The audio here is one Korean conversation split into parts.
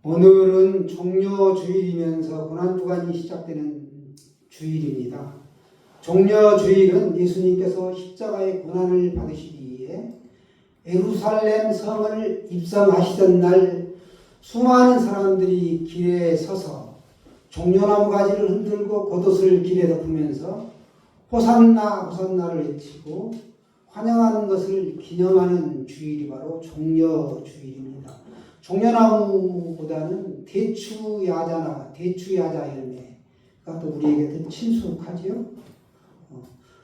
오늘은 종려주일이면서 고난주간이 시작되는 주일입니다. 종려주일은 예수님께서 십자가의 고난을 받으시기 위해 예루살렘 성을 입성하시던 날 수많은 사람들이 길에 서서 종려나무 가지를 흔들고 겉옷을 길에 덮으면서 호산나 호산나를 외치고 환영하는 것을 기념하는 주일이 바로 종려주일입니다. 종려나무보다는 대추야자나 대추야자 열매가 또 우리에게 더 친숙하지요.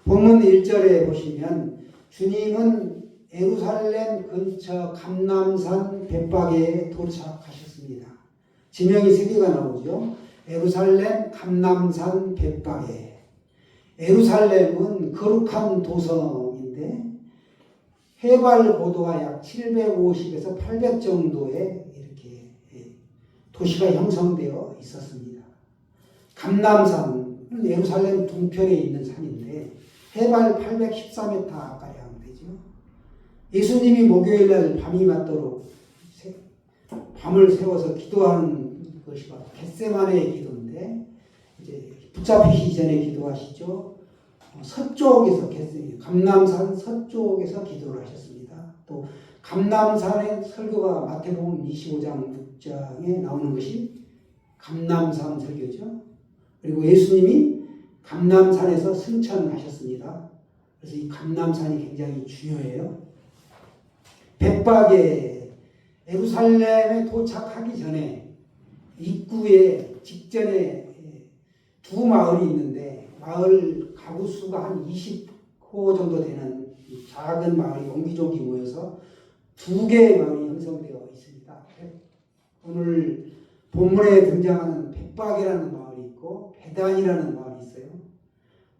본문 1절에 보시면 주님은 예루살렘 근처 감람산 벳박에 도착하셨습니다. 지명이 3개가 나오죠. 예루살렘 감람산 벳박에. 예루살렘은 거룩한 도성인데 해발 고도가 약 750에서 800 정도의 이렇게 도시가 형성되어 있었습니다. 감람산은 예루살렘 동편에 있는 산인데 해발 814m 가량 되죠. 예수님이 목요일 날 밤이 맞도록 밤을 세워서 기도하는 것이 바로 겟세마네의 기도인데 이제 붙잡히기 전에 기도하시죠. 서쪽에서 감람산 서쪽에서 기도를 하셨습니다. 또 감람산의 설교가 마태복음 25장 6장에 나오는 것이 감람산 설교죠. 그리고 예수님이 감람산에서 승천하셨습니다. 그래서 이 감람산이 굉장히 중요해요. 벳박에 예루살렘에 도착하기 전에 입구에 직전에 두 마을이 있는데 마을 가구 수가 한 20호 정도 되는 작은 마을이 옹기종기 모여서 2개의 마을이 형성되어 있습니다. 오늘 본문에 등장하는 벳박이라는 마을이 있고 베단이라는 마을이 있어요.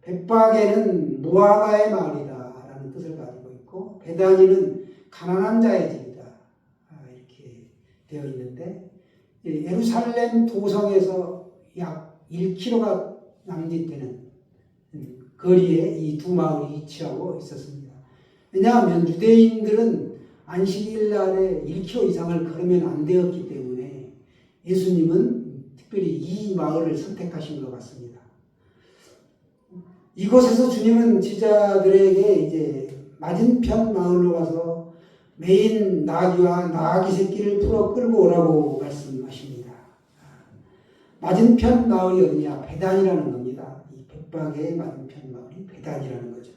벳박에는 무화과의 마을이다라는 뜻을 가지고 있고 베단이는 가난한 자의 집이다 이렇게 되어 있는데 예루살렘 도성에서 약 1km가 남짓되는 거리에 이 두 마을이 위치하고 있었습니다. 왜냐하면 유대인들은 안식일 날에 1km 이상을 걸으면 안 되었기 때문에 예수님은 특별히 이 마을을 선택하신 것 같습니다. 이곳에서 주님은 제자들에게 이제 맞은편 마을로 가서 메인 나귀와 나귀 새끼를 풀어 끌고 오라고 말씀하십니다. 맞은편 마을이 어디냐? 베단이라는 겁니다. 이 벳박의 맞은편 마을이 베단이라는 거죠.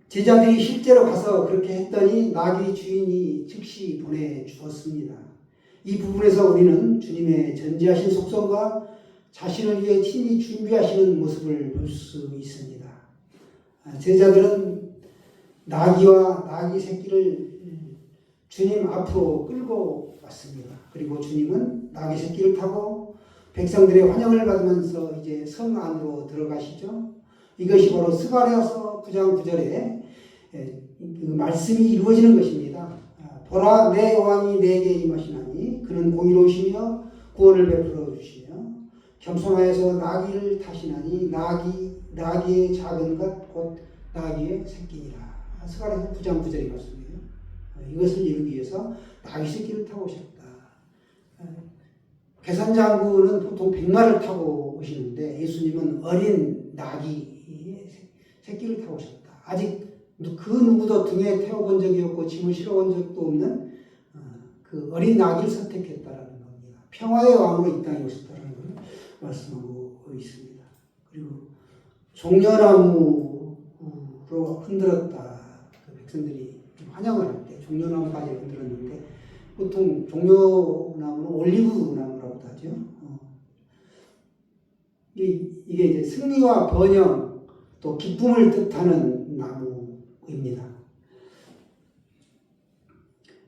제자들이 실제로 가서 그렇게 했더니 나귀 주인이 즉시 보내주었습니다. 이 부분에서 우리는 주님의 전지하신 속성과 자신을 위해 친히 준비하시는 모습을 볼 수 있습니다. 제자들은 나귀와 나귀 새끼를 주님 앞으로 끌고 왔습니다. 그리고 주님은 나귀 새끼를 타고 백성들의 환영을 받으면서 이제 성 안으로 들어가시죠. 이것이 바로 스가랴서 9장 9절에 그 말씀이 이루어지는 것입니다. 보라 내 왕이 내게 임하시나니 그는 공의로우시며 구원을 베풀어 주시며 겸손하여서 나귀를 타시나니 나귀의 작은 것 곧 나귀의 새끼니라. 스가랴서 9장 9절의 말씀이에요. 이것을 이루기 위해서 나귀 새끼를 타고 오셨다. 계산장군은 보통 백마를 타고 오시는데 예수님은 어린 나귀 새끼를 타고 오셨다. 아직 그 누구도 등에 태워본 적이 없고 짐을 실어본 적도 없는 그 어린 나귀를 선택했다라는 겁니다. 평화의 왕으로 이 땅에 오셨다는 걸 말씀하고 있습니다. 그리고 종려나무로 흔들었다. 그 백성들이 환영을 할 때 종려나무까지 흔들었는데 보통 종려나무는 올리브 나무라고도 하죠. 이게 이제 승리와 번영 또 기쁨을 뜻하는 나무입니다.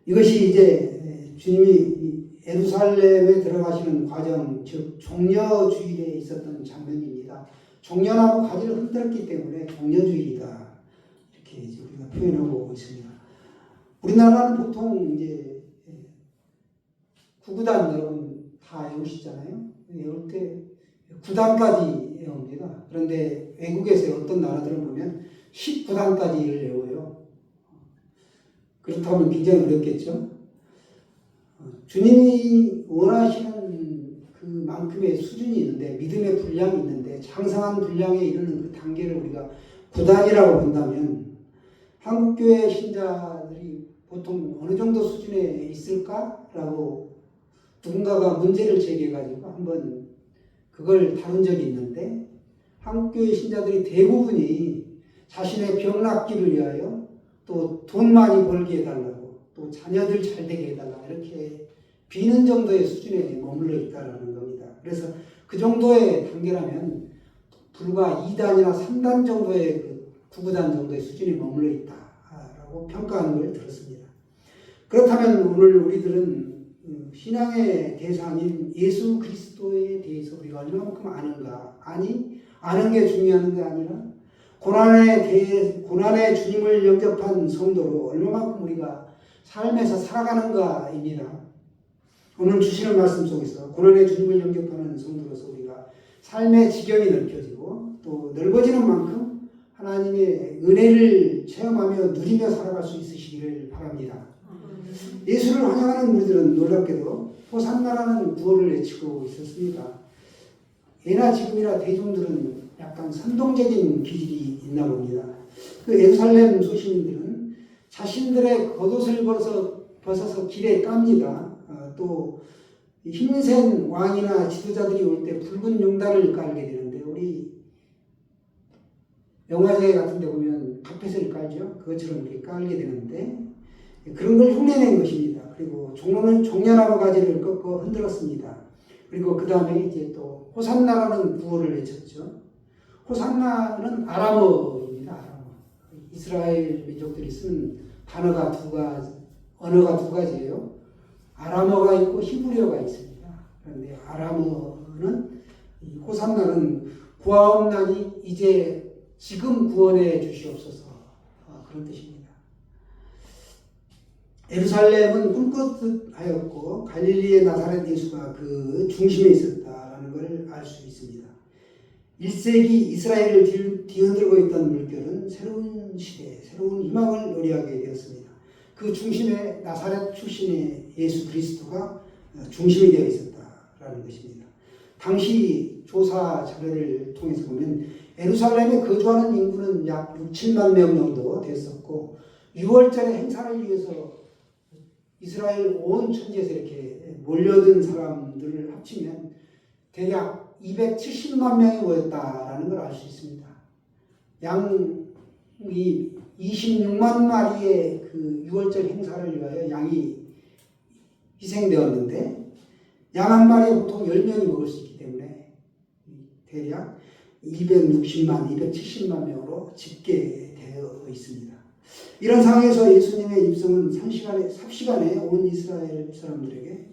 이것이 이제 주님이 예루살렘에 들어가시는 과정, 즉 종려주일에 있었던 장면입니다. 종려나무 가지를 흔들었기 때문에 종려주일이다 이렇게 이제 우리가 표현하고 있습니다. 우리나라는 보통 이제 구구단 여러분 다 외우시잖아요. 외울 때 9단까지 외웁니다. 그런데 외국에서 어떤 나라들은 보면 19단까지를 외워요. 그렇다면 굉장히 어렵겠죠. 주님이 원하시는 그만큼의 수준이 있는데, 믿음의 분량이 있는데, 장성한 분량에 이르는 그 단계를 우리가 구단이라고 본다면, 한국교회 신자들이 보통 어느 정도 수준에 있을까라고 누군가가 문제를 제기해가지고 한번 그걸 다룬 적이 있는데, 한국교회 신자들이 대부분이 자신의 병 낫기를 위하여 또 돈 많이 벌게 해달라고, 또 자녀들 잘 되게 해달라, 이렇게 비는 정도의 수준에 머물러 있다는 겁니다. 그래서 그 정도의 단계라면 불과 2단이나 3단 정도의 구구단 정도의 수준에 머물러 있다라고 평가하는 걸 들었습니다. 그렇다면 오늘 우리들은 신앙의 대상인 예수 그리스도에 대해서 우리가 얼마만큼 아는가? 아니, 아는 게 중요한 게 아니라 고난의 주님을 영접한 성도로 얼마만큼 우리가 삶에서 살아가는가입니다. 오늘 주시는 말씀 속에서 고난의 주님을 영접하는 성도로서 우리가 삶의 지경이 넓혀지고 또 넓어지는 만큼 하나님의 은혜를 체험하며 누리며 살아갈 수 있으시기를 바랍니다. 예수를 환영하는 우리들은 놀랍게도 호산나라는 구호를 외치고 있었습니다. 예나 지금이나 대중들은 약간 선동적인 기질이 있나 봅니다. 그 예루살렘 소시민들은 자신들의 겉옷을 벗어서 길에 깝니다. 또 힘센 왕이나 지도자들이 올 때 붉은 용단을 깔게 되는데, 우리 영화제 같은 데 보면 카펫을 깔죠. 그것처럼 이렇게 깔게 되는데, 그런 걸 흉내낸 것입니다. 그리고 종려나무 가지를 꺾어 흔들었습니다. 그리고 그 다음에 이제 또 호산나라는 구호를 외쳤죠. 호산나는 아람어입니다. 아람어. 이스라엘 민족들이 쓰는 언어가 두 가지예요. 아람어가 있고 히브리어가 있습니다. 그런데 아람어는, 호산나는 구하옵나니 이제 지금 구원해 주시옵소서, 그런 뜻입니다. 예루살렘은 꿈꾸듯 하였고 갈릴리의 나사렛 예수가 그 중심에 있었다라는 것을 알 수 있습니다. 1세기 이스라엘을 뒤흔들고 있던 물결은 새로운 시대, 새로운 희망을 노래하게 되었습니다. 그 중심에 나사렛 출신의 예수 그리스도가 중심이 되어 있었다라는 것입니다. 당시 조사 자료를 통해서 보면 예루살렘에 거주하는 인구는 약 6, 7만 명 정도 됐었고, 6월절의 행사를 위해서 이스라엘 온 천지에서 이렇게 몰려든 사람들을 합치면 대략 270만 명이 모였다라는 걸 알 수 있습니다. 양이 26만 마리의 그 6월절 행사를 위하여 양이 희생되었는데, 양 한 마리에 보통 10명이 먹을 수 있기 때문에 대략 260만, 270만 명으로 집계되어 있습니다. 이런 상황에서 예수님의 입성은 삽시간에 온 이스라엘 사람들에게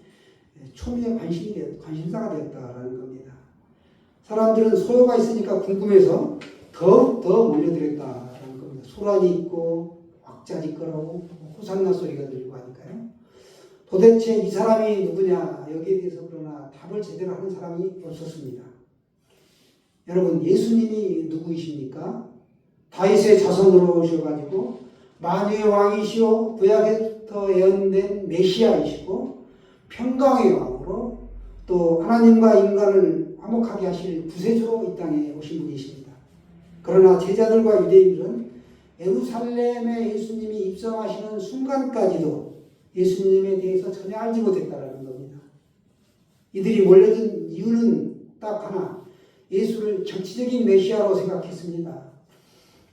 초미의 관심사가 되었다라는 겁니다. 사람들은 소요가 있으니까 궁금해서 더욱 몰려들었다라는 겁니다. 소란이 있고 왁자지 거라고 호산나 소리가 들리고 하니까요. 도대체 이 사람이 누구냐, 여기에 대해서 그러나 답을 제대로 하는 사람이 없었습니다. 여러분, 예수님이 누구이십니까? 다윗의 자손으로 오셔가지고 만유의 왕이시오, 구약에부터 예언된 메시아이시고 평강의 왕으로 또 하나님과 인간을 화목하게 하실 구세주로 이 땅에 오신 분이십니다. 그러나 제자들과 유대인들은 예루살렘에 예수님이 입성하시는 순간까지도 예수님에 대해서 전혀 알지 못했다라는 겁니다. 이들이 몰려든 이유는 딱 하나, 예수를 정치적인 메시아로 생각했습니다.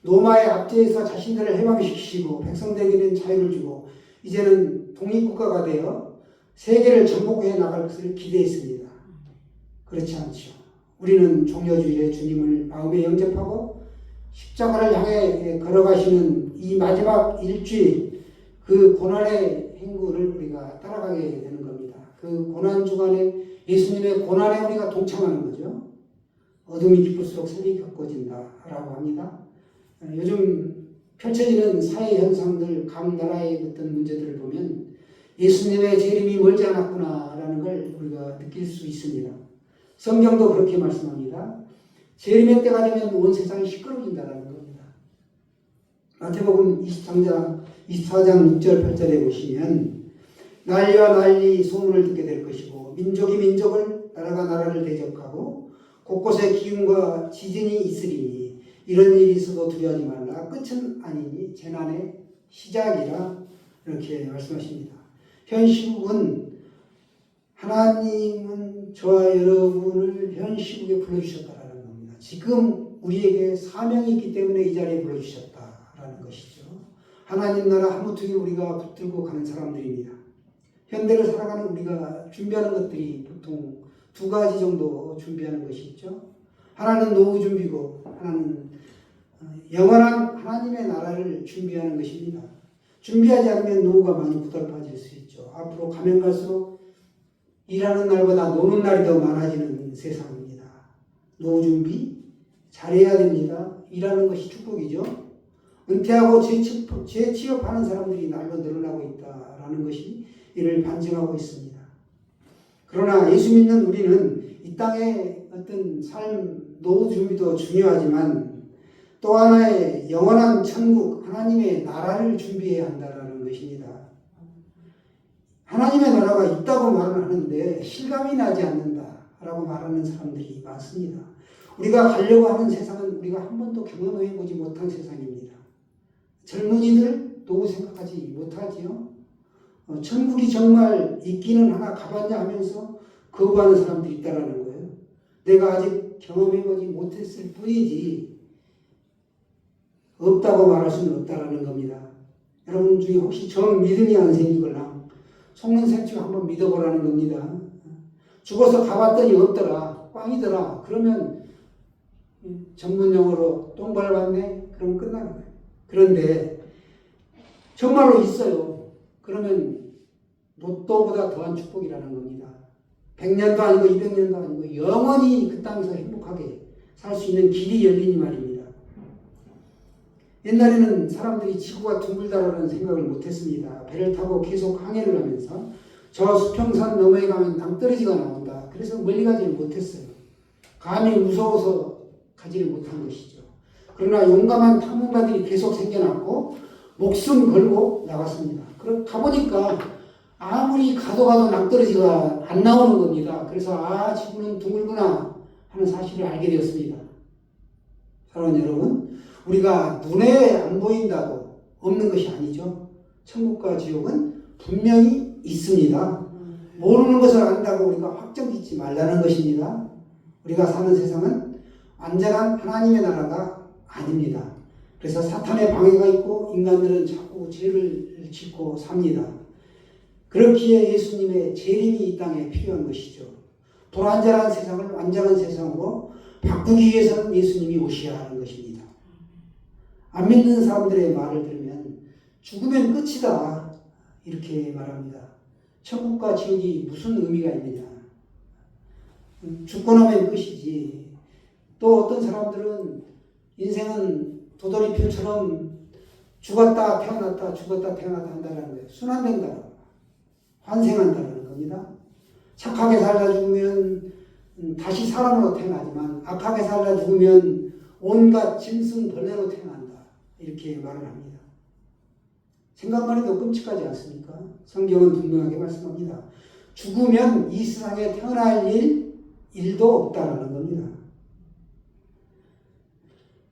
로마의 압제에서 자신들을 해방시키시고 백성들에게는 자유를 주고 이제는 독립국가가 되어 세계를 정복해 나갈 것을 기대했습니다. 그렇지 않죠. 우리는 종려주일에 주님을 마음에 영접하고 십자가를 향해 걸어가시는 이 마지막 일주일, 그 고난의 행군을 우리가 따라가게 되는 겁니다. 그 고난 주간에 예수님의 고난에 우리가 동참하는 거죠. 어둠이 깊을수록 색이 격해진다라고 합니다. 요즘 펼쳐지는 사회 현상들, 각 나라의 어떤 문제들을 보면 예수님의 재림이 멀지 않았구나라는 걸 우리가 느낄 수 있습니다. 성경도 그렇게 말씀합니다. 재림의 때가 되면 온 세상이 시끄러워진다는 겁니다. 마태복음 24장 6절 8절에 보시면 난리와 난리 소문을 듣게 될 것이고 민족이 민족을 나라가 나라를 대적하고 곳곳에 기근과 지진이 있으리니 이런 일이 있어도 두려워하지 말라. 끝은 아니니 재난의 시작이라 이렇게 말씀하십니다. 현 시국은 하나님은 저와 여러분을 현 시국에 불러주셨다라는 겁니다. 지금 우리에게 사명이 있기 때문에 이 자리에 불러주셨다라는 것이죠. 하나님 나라 한무투기 우리가 붙들고 가는 사람들입니다. 현대를 살아가는 우리가 준비하는 것들이 보통 두 가지 정도 준비하는 것이 있죠. 하나는 노후 준비고 하나는 영원한 하나님의 나라를 준비하는 것입니다. 준비하지 않으면 노후가 많이 고달파질 수 있죠. 앞으로 가면 갈수록 일하는 날보다 노는 날이 더 많아지는 세상입니다. 노후 준비 잘해야 됩니다. 일하는 것이 축복이죠. 은퇴하고 재취업하는 사람들이 날로 늘어나고 있다라는 것이 이를 반증하고 있습니다. 그러나 예수 믿는 우리는 이 땅의 어떤 삶, 노후 준비도 중요하지만 또 하나의 영원한 천국, 하나님의 나라를 준비해야 한다는 것입니다. 하나님의 나라가 있다고 말을 하는데 실감이 나지 않는다라고 말하는 사람들이 많습니다. 우리가 가려고 하는 세상은 우리가 한 번도 경험해보지 못한 세상입니다. 젊은이들 노후 생각하지 못하지요. 천국이 정말 있기는 하나 가봤냐 하면서 거부하는 사람들이 있다는 거예요. 내가 아직 경험해보지 못했을 뿐이지 없다고 말할 수는 없다라는 겁니다. 여러분 중에 혹시 정 믿음이 안 생기거나 속는 셈치고 한번 믿어보라는 겁니다. 죽어서 가봤더니 없더라, 꽝이더라. 그러면 전문용어로 똥 밟았네? 그러면 끝나는 거예요. 그런데 정말로 있어요. 그러면 로또보다 더한 축복이라는 겁니다. 100년도 아니고 200년도 아니고 영원히 그 땅에서 행복하게 살 수 있는 길이 열리니 말입니다. 옛날에는 사람들이 지구가 둥글다라는 생각을 못했습니다. 배를 타고 계속 항해를 하면서 저 수평선 너머에 가면 낭떠러지가 나온다. 그래서 멀리 가지를 못했어요. 감이 무서워서 가지를 못한 것이죠. 그러나 용감한 탐험가들이 계속 생겨났고 목숨 걸고 나갔습니다. 그럼 가보니까 아무리 가도 낭떠러지가 안 나오는 겁니다. 그래서 지구는 둥글구나 하는 사실을 알게 되었습니다. 사랑하는 여러분, 우리가 눈에 안 보인다고 없는 것이 아니죠. 천국과 지옥은 분명히 있습니다. 모르는 것을 안다고 우리가 확정 짓지 말라는 것입니다. 우리가 사는 세상은 완전한 하나님의 나라가 아닙니다. 그래서 사탄의 방해가 있고 인간들은 자꾸 죄를 짓고 삽니다. 그렇기에 예수님의 재림이 이 땅에 필요한 것이죠. 불완전한 세상을 완전한 세상으로 바꾸기 위해서는 예수님이 오셔야 하는 것입니다. 안 믿는 사람들의 말을 들으면 죽으면 끝이다 이렇게 말합니다. 천국과 지옥이 무슨 의미가 있느냐. 죽고 나면 끝이지. 또 어떤 사람들은 인생은 도돌이표처럼 죽었다 태어났다 죽었다 태어났다 한다는 거예요. 순환된다. 환생한다는 겁니다. 착하게 살다 죽으면 다시 사람으로 태어나지만 악하게 살다 죽으면 온갖 짐승 벌레로 태어난다. 이렇게 말을 합니다. 생각만 해도 끔찍하지 않습니까? 성경은 분명하게 말씀합니다. 죽으면 이 세상에 태어날 일도 없다라는 겁니다.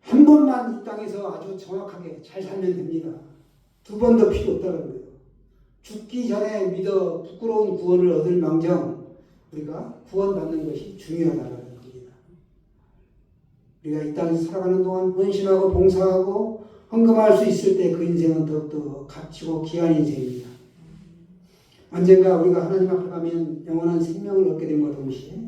한 번만 이 땅에서 아주 정확하게 잘 살면 됩니다. 두 번도 필요 없다는 거예요. 죽기 전에 믿어 부끄러운 구원을 얻을 망정 우리가 구원받는 것이 중요하다는 겁니다. 우리가 이 땅에서 살아가는 동안 헌신하고 봉사하고 헌금할 수 있을 때 그 인생은 더욱더 값지고 귀한 인생입니다. 언젠가 우리가 하나님 앞에 가면 영원한 생명을 얻게 됨과 동시에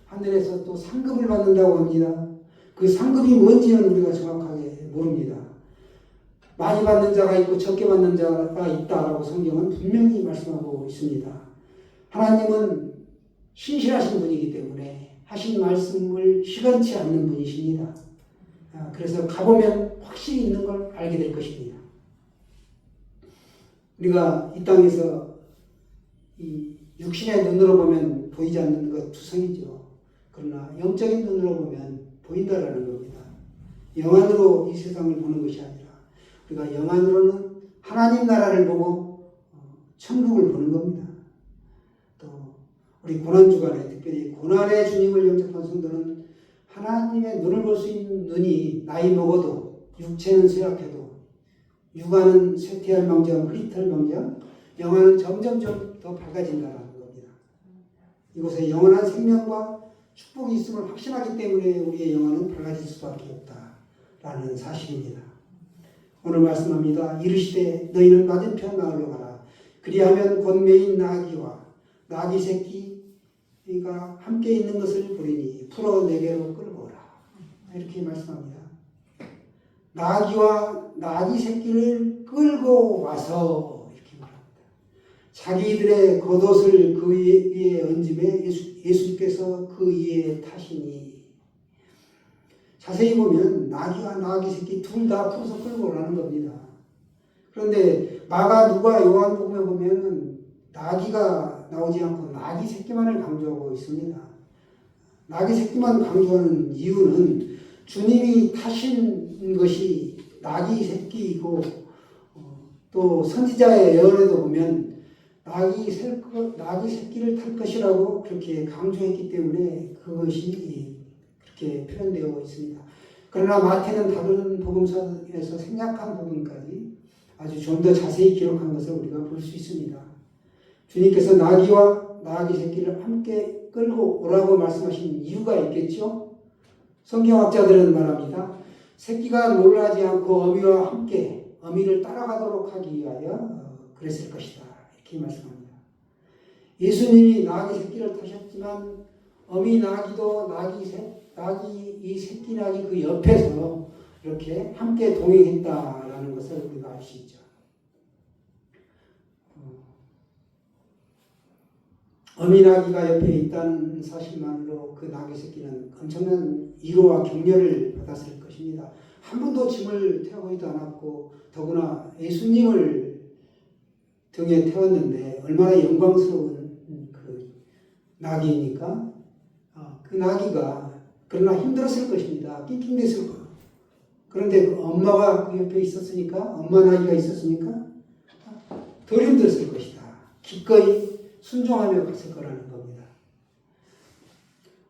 하늘에서 또 상급을 받는다고 합니다. 그 상급이 뭔지는 우리가 정확하게 모릅니다. 많이 받는 자가 있고 적게 받는 자가 있다라고 성경은 분명히 말씀하고 있습니다. 하나님은 신실하신 분이기 때문에 하신 말씀을 시간치 않는 분이십니다. 그래서 가보면 확실히 있는 걸 알게 될 것입니다. 우리가 이 땅에서 이 육신의 눈으로 보면 보이지 않는 것 투성이죠. 그러나 영적인 눈으로 보면 보인다라는 겁니다. 영안으로 이 세상을 보는 것이 아니라 우리가 영안으로는 하나님 나라를 보고 천국을 보는 겁니다. 우리 고난주간에 특별히 고난의 주님을 영접한 성도는 하나님의 눈을 볼 수 있는 눈이 나이 먹어도 육체는 쇠약해도 육안은 쇠퇴할 망정 흐릿할 망정 영안은 점점점 더 밝아진다는 겁니다. 이곳에 영원한 생명과 축복이 있음을 확신하기 때문에 우리의 영안은 밝아질 수밖에 없다라는 사실입니다. 오늘 말씀합니다. 이르시되 너희는 맞은편 마을로 가라. 그리하면 곧 메인 나귀와 나귀 새끼가 함께 있는 것을 보리니 풀어 내게로 끌고 오라. 이렇게 말씀합니다. 나귀와 나귀 새끼를 끌고 와서 이렇게 말합니다. 자기들의 겉옷을 그 위에 얹음에 예수님께서 그 위에 타시니 자세히 보면 나귀와 나귀 새끼 둘 다 풀어서 끌고 오라는 겁니다. 그런데 마가, 누가, 요한복음에 보면 나귀가 나오지 않고 나귀 새끼만을 강조하고 있습니다. 나귀 새끼만 강조하는 이유는 주님이 타신 것이 나귀 새끼이고 또 선지자의 예언에도 보면 나귀 새끼를 탈 것이라고 그렇게 강조했기 때문에 그것이 그렇게 표현되어 있습니다. 그러나 마태는 다른 복음서에서 생략한 부분까지 아주 좀 더 자세히 기록한 것을 우리가 볼 수 있습니다. 주님께서 나귀와 나귀 새끼를 함께 끌고 오라고 말씀하신 이유가 있겠죠? 성경학자들은 말합니다. 새끼가 놀라지 않고 어미와 함께 어미를 따라가도록 하기 위하여 그랬을 것이다. 이렇게 말씀합니다. 예수님이 나귀 새끼를 타셨지만 어미 나귀도 이 새끼 나귀 그 옆에서 이렇게 함께 동행했다라는 것을 우리가 알 수 있죠. 어미 나귀가 옆에 있다는 사실만으로 그 나귀 새끼는 엄청난 위로와 격려를 받았을 것입니다. 한 번도 짐을 태우지도 않았고 더구나 예수님을 등에 태웠는데 얼마나 영광스러운 그 나귀입니까? 그 나귀가 그러나 힘들었을 것입니다. 낑낑댔을 거예요. 그런데 그 엄마가 그 옆에 있었으니까, 엄마 나귀가 있었으니까 덜 힘들었을 것이다. 기꺼이 순종하며 갔을 거라는 겁니다.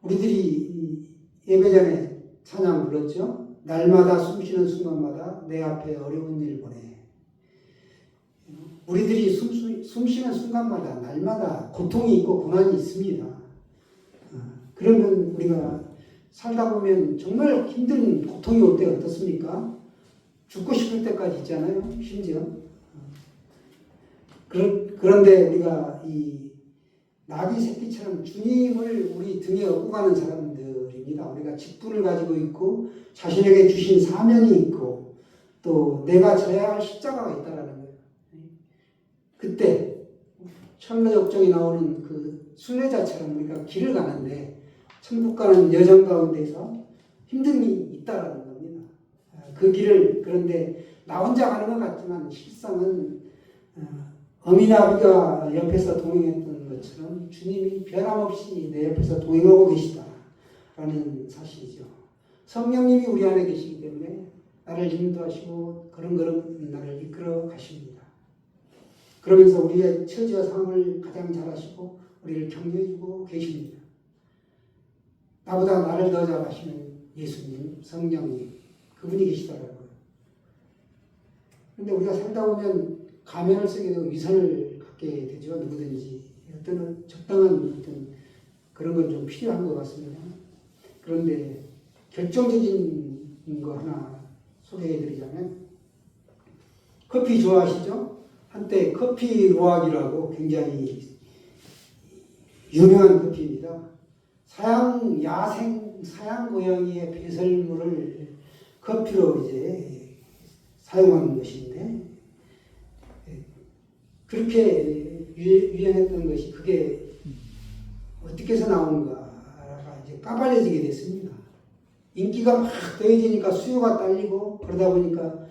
우리들이 예배전에 찬양 불렀죠. 날마다 숨쉬는 순간마다 내 앞에 어려운 일 보내. 우리들이 숨쉬는 순간마다 날마다 고통이 있고 고난이 있습니다. 그러면 우리가 살다 보면 정말 힘든 고통이 올 때 어떻습니까? 죽고 싶을 때까지 있잖아요. 심지어. 그런데 우리가 이 나귀 새끼처럼 주님을 우리 등에 업고 가는 사람들입니다. 우리가 직분을 가지고 있고 자신에게 주신 사명이 있고 또 내가 져야 할 십자가가 있다라는 거예요. 그때 철로역정이 나오는 그 순례자처럼 우리가 길을 가는데 천국 가는 여정 가운데서 힘든 일이 있다라는 겁니다. 그 길을 그런데 나 혼자 가는 것 같지만 실상은 어미나비가 옆에서 동행했던 것처럼 주님이 변함없이 내 옆에서 동행하고 계시다라는 사실이죠. 성령님이 우리 안에 계시기 때문에 나를 인도하시고 그런 나를 이끌어 가십니다. 그러면서 우리의 처지와 상황을 가장 잘 아시고 우리를 격려해주고 계십니다. 나보다 나를 더 잘 아시는 예수님, 성령님, 그분이 계시더라고요. 그런데 우리가 살다 보면 가면을 쓰게 되고 위선을 갖게 되죠. 누구든지. 어떤 적당한 어떤 그런 건 좀 필요한 것 같습니다. 그런데 결정적인 거 하나 소개해드리자면 커피 좋아하시죠? 한때 커피 로악이라고 굉장히 유명한 커피입니다. 사양 고양이의 배설물을 커피로 이제 사용하는 것인데 그렇게 유행했던 것이 그게 어떻게 해서 나온가가 이제 까발려지게 됐습니다. 인기가 막 더해지니까 수요가 딸리고 그러다 보니까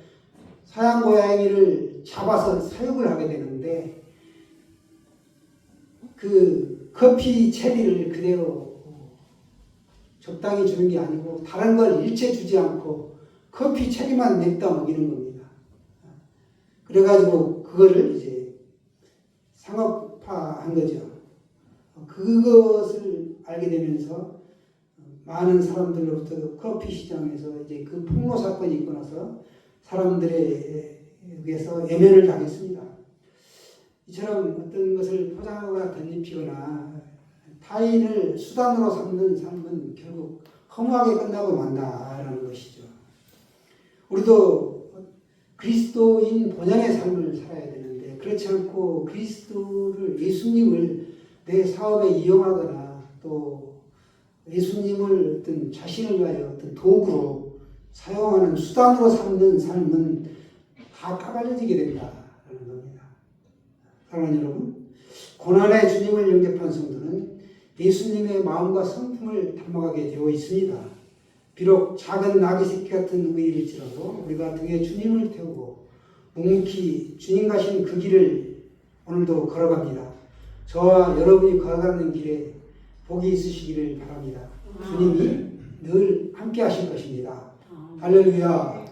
사양 고양이를 잡아서 사육을 하게 되는데 그 커피 체리를 그대로 적당히 주는 게 아니고 다른 걸 일체 주지 않고 커피 체리만 냅다 먹이는 겁니다. 그래가지고 그거를 이제 상업화한 거죠. 그것을 알게 되면서 많은 사람들로부터 커피 시장에서 이제 그 폭로 사건이 있고 나서 사람들에 의해서 외면을 당했습니다. 이처럼 어떤 것을 포장하거나 덧입히거나 타인을 수단으로 삼는 삶은 결국 허무하게 끝나고 만다라는 것이죠. 우리도 그리스도인 본연의 삶을 살아야 되는데 그렇지 않고 그리스도를 예수님을 내 사업에 이용하거나 또 예수님을 어떤 자신을 위하여 어떤 도구로 사용하는 수단으로 삼는 삶은 다 까발려지게 된다라는 겁니다. 사랑하는 여러분, 고난의 주님을 영접한 성도는 예수님의 마음과 성품을 닮아가게 되어 있습니다. 비록 작은 나귀 새끼 같은 우리일지라도 우리가 등에 주님을 태우고 묵묵히 주님 가신 그 길을 오늘도 걸어갑니다. 저와 여러분이 걸어가는 길에 복이 있으시기를 바랍니다. 주님이 늘 함께 하실 것입니다. 할렐루야.